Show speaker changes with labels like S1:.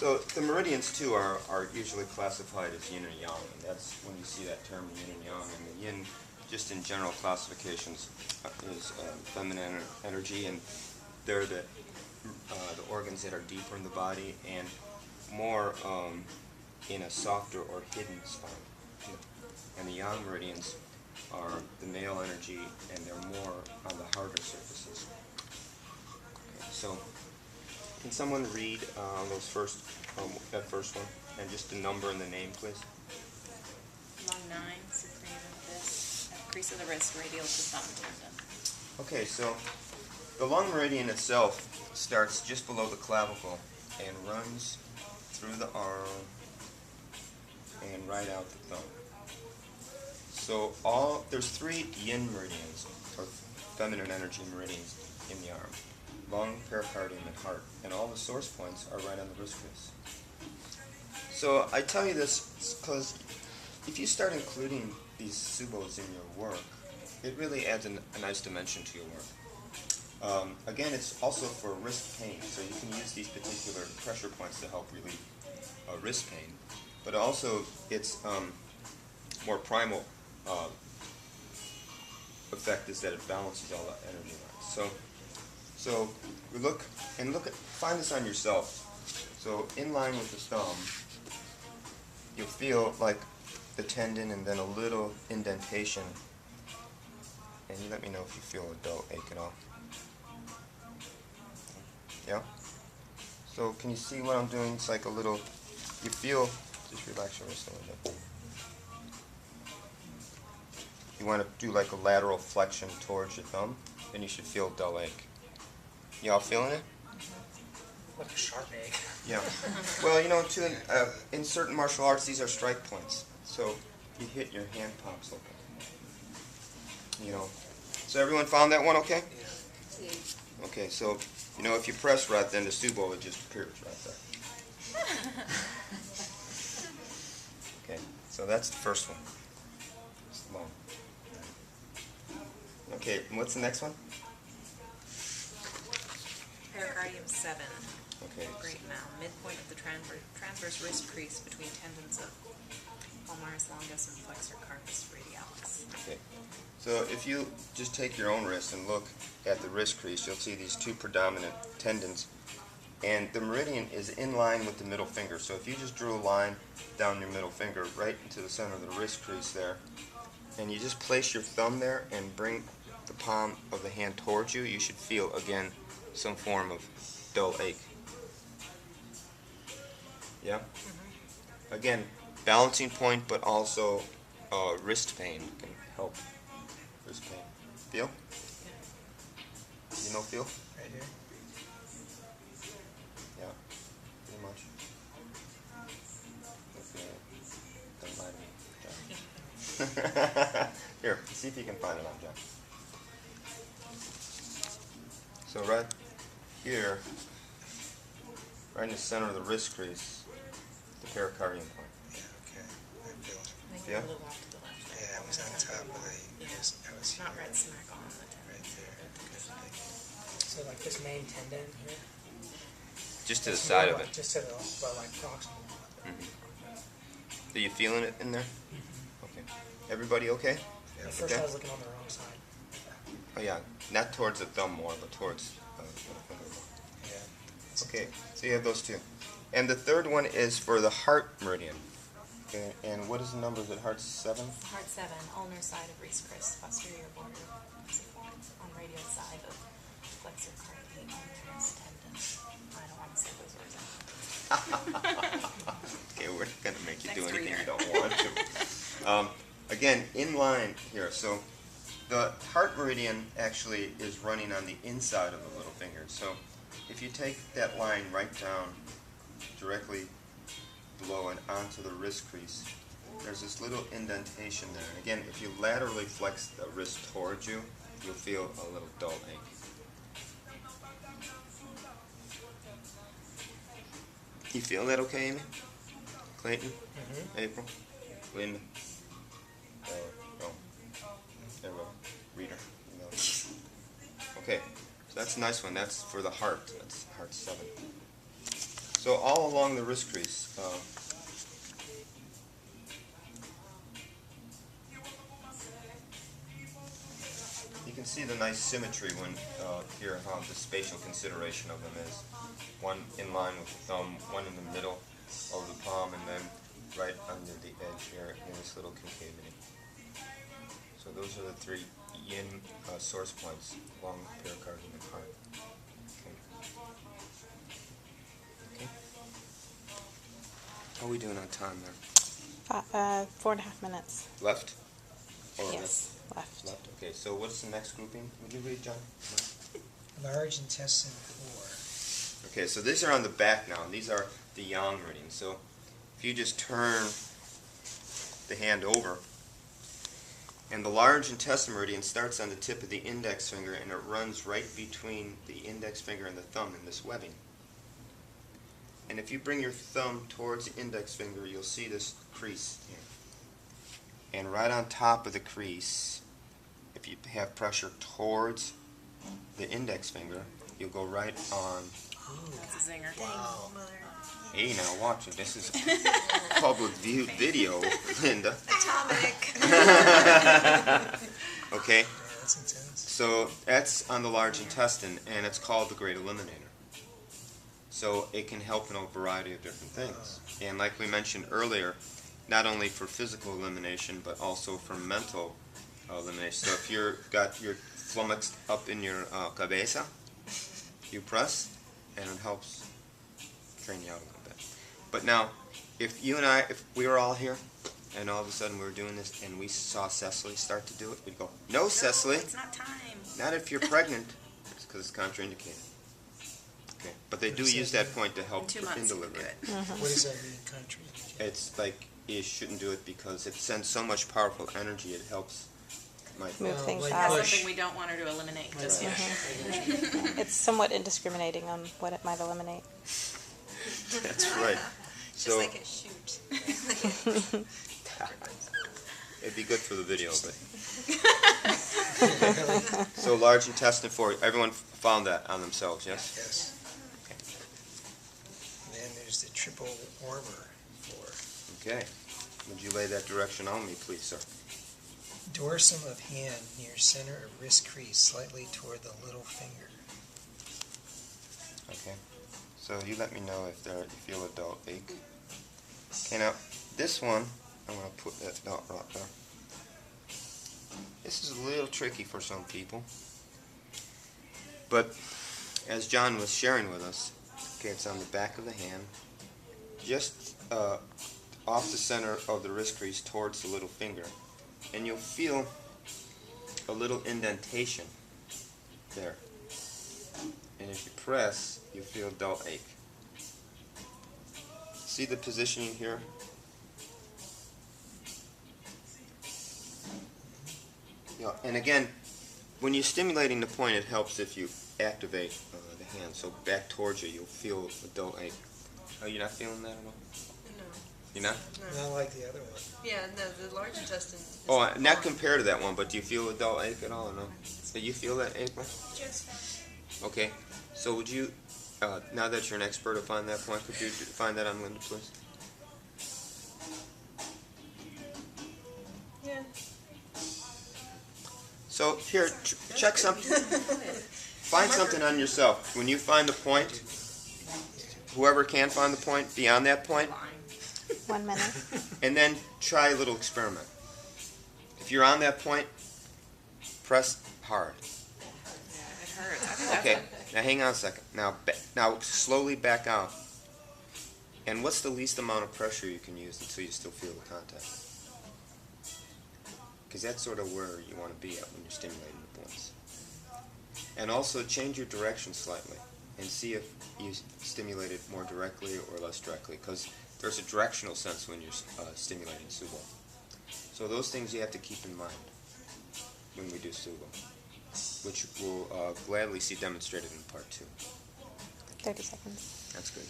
S1: So the meridians too are usually classified as yin and yang, and that's when you see that term yin and yang. And the yin, just in general classifications, is feminine energy, and they're the organs that are deeper in the body and more in a softer or hidden spot. And the yang meridians are the male energy, and they're more on the harder surfaces. Okay, so can someone read that first one, and just the number and the name, please?
S2: Lung 9, supreme abyss, at the crease of the wrist, radial to thumb tendon.
S1: Okay, so the lung meridian itself starts just below the clavicle and runs through the arm and right out the thumb. So there's 3 yin meridians, or feminine energy meridians, in the arm: lung, pericardium, and heart. And all the source points are right on the wrist crease. So I tell you this because if you start including these subos in your work, it really adds a nice dimension to your work. Again, it's also for wrist pain, so you can use these particular pressure points to help relieve wrist pain. But also, it's more primal effect is that it balances all that energy lines. So we find this on yourself. So in line with the thumb, you'll feel like the tendon and then a little indentation. And you let me know if you feel a dull ache at all. Yeah? So can you see what I'm doing? It's like a little, you feel, just relax your wrist a little bit. You want to do like a lateral flexion towards your thumb, and you should feel a dull ache. Y'all feeling it?
S3: Like a sharp ache.
S1: Yeah. Well, too, in certain martial arts, these are strike points. So you hit, your hand pops open. So everyone found that one okay?
S3: Yeah.
S1: Okay, so, if you press right, then the subo would just appear right there. Okay, so that's the first one. It's long. Okay, and what's the next one?
S2: Pericardium 7.
S1: Okay.
S2: Great mound. Midpoint of the transverse wrist crease between tendons of palmaris longus and flexor carpus radialis.
S1: Okay. So if you just take your own wrist and look at the wrist crease, you'll see these 2 predominant tendons. And the meridian is in line with the middle finger. So if you just drew a line down your middle finger right into the center of the wrist crease there, and you just place your thumb there and bring the palm of the hand towards you, you should feel, again, some form of dull ache. Yeah? Mm-hmm. Again, balancing point, but also wrist pain can help. Wrist pain. Feel? You feel?
S3: Right here.
S1: Yeah, pretty much. Okay. Don't lie to me, John. Here, see if you can find it on John. So right here, right in the center of the wrist crease, the pericardium point.
S3: Yeah, okay. I feel it.
S2: Make
S1: Yeah?
S2: it a little off to the left.
S3: Yeah, I was on top of the, I was
S2: Not
S3: here.
S2: right smack on the tendon.
S3: Right there. Good, thank you.
S4: So like this main tendon here?
S1: Just to the
S4: Just
S1: side
S4: more
S1: of
S4: like-
S1: it.
S4: Just to the, well, like proximal.
S1: Mm-hmm. Are you feeling it in there?
S4: Mm-hmm.
S1: Okay. Everybody okay?
S3: Yeah.
S4: At first
S1: Okay.
S4: I was looking on the wrong side.
S1: Oh yeah, not towards the thumb more, but towards the middle finger more.
S3: Yeah.
S1: Okay, so you have those 2. And the third one is for the heart meridian. Okay, and what is the number? Is it heart 7?
S2: Heart 7, ulnar side of wrist crest, posterior border, on radial side of flexor carpi ulnaris tendon. I don't want to say those words out.
S1: Okay, we're not going to make you do
S2: Next
S1: anything
S2: reader.
S1: you don't want to. Again, in line here. So the heart meridian actually is running on the inside of the little finger. So if you take that line right down directly below and onto the wrist crease, there's this little indentation there. And again, if you laterally flex the wrist towards you, you'll feel a little dull ache. You feel that okay, Amy? Clayton?
S4: Mm-hmm.
S1: April? Linda? No. There we go. Reader. No. Okay, so that's a nice one. That's for the heart. That's heart 7. So all along the wrist crease, you can see the nice symmetry when here how the spatial consideration of them is. One in line with the thumb, one in the middle of the palm, and then right under the edge here in this little concavity. So those are the three yin source points along the pericardium and heart. Okay. How are we doing on time there?
S5: 4.5 minutes.
S1: Left? Or
S5: Yes, left.
S1: Left. Okay, so what's the next grouping? Would you read, John?
S3: Large intestine 4.
S1: Okay, so these are on the back now. These are the yang meridians. So if you just turn the hand over, and the large intestine meridian starts on the tip of the index finger, and it runs right between the index finger and the thumb in this webbing. And if you bring your thumb towards the index finger, you'll see this crease here. And right on top of the crease, if you have pressure towards the index finger, you'll go right on.
S2: That's a zinger.
S3: Wow.
S1: Hey, now watch it. This is public view video, Linda.
S2: Atomic.
S1: Okay,
S3: Yeah, that's intense.
S1: so that's on the large intestine, and it's called the Great Eliminator. So it can help in a variety of different things. And like we mentioned earlier, not only for physical elimination, but also for mental elimination. So if you've got your flummoxed up in your cabeza, you press, and it helps train you out a little bit. But now, if you and I, if we were all here, and all of a sudden we were doing this, and we saw Cecily start to do it, we'd go, "No, Cecily,
S2: It's not time.
S1: not if you're pregnant," because it's contraindicated. Okay, but they do use that point to
S2: In
S1: help
S2: 2
S1: in
S2: months you can do
S1: delivery.
S2: it.
S3: What does that mean, country?
S1: It's like you shouldn't do it because it sends so much powerful energy. It helps.
S5: Move
S3: Well,
S5: things
S3: like
S5: out.
S2: That's
S3: push.
S2: something we don't want her to eliminate just
S3: Right.
S2: yet.
S5: It's somewhat indiscriminating on what it might eliminate.
S1: That's right.
S6: Just
S1: So
S6: like a shoot.
S1: it'd be good for the video, but so large intestine 4. Everyone found that on themselves, yes?
S3: Yes. And then there's the triple warmer 4.
S1: Okay. Would you lay that direction on me, please, sir?
S3: Dorsum of hand near center of wrist crease, slightly toward the little finger.
S1: Okay. So you let me know if you feel a dull ache. Okay, now this one, I'm going to put that dot right there. This is a little tricky for some people. But as John was sharing with us, okay, it's on the back of the hand, just off the center of the wrist crease towards the little finger. And you'll feel a little indentation there. And if you press, you feel a dull ache. See the positioning here? Yeah, and again, when you're stimulating the point, it helps if you activate the hand. So back towards you, you'll feel a dull ache. Oh, you're not feeling that at all?
S6: No.
S1: You're not?
S3: Not like the other one.
S6: Yeah, no, the large intestine. Is
S1: Oh, not
S6: fine.
S1: compared to that one, but do you feel a dull ache at all or no? Do you feel that ache, man? Okay, so would you, now that you're an expert upon that point, could you find that on Linda, please?
S6: Yeah.
S1: So here, check something. Find something on yourself. When you find the point, whoever can find the point, beyond that point,
S5: 1 minute.
S1: and then try a little experiment. If you're on that point, press hard.
S2: Yeah, it hurts. I think
S1: Okay, now hang on a second. Now slowly back out. And what's the least amount of pressure you can use until you still feel the contact? Because that's sort of where you want to be at when you're stimulating the points. And also change your direction slightly and see if you stimulate it more directly or less directly, because there's a directional sense when you're stimulating Subo. So those things you have to keep in mind when we do Subo, which we'll gladly see demonstrated in part 2.
S5: 30 seconds.
S1: That's good.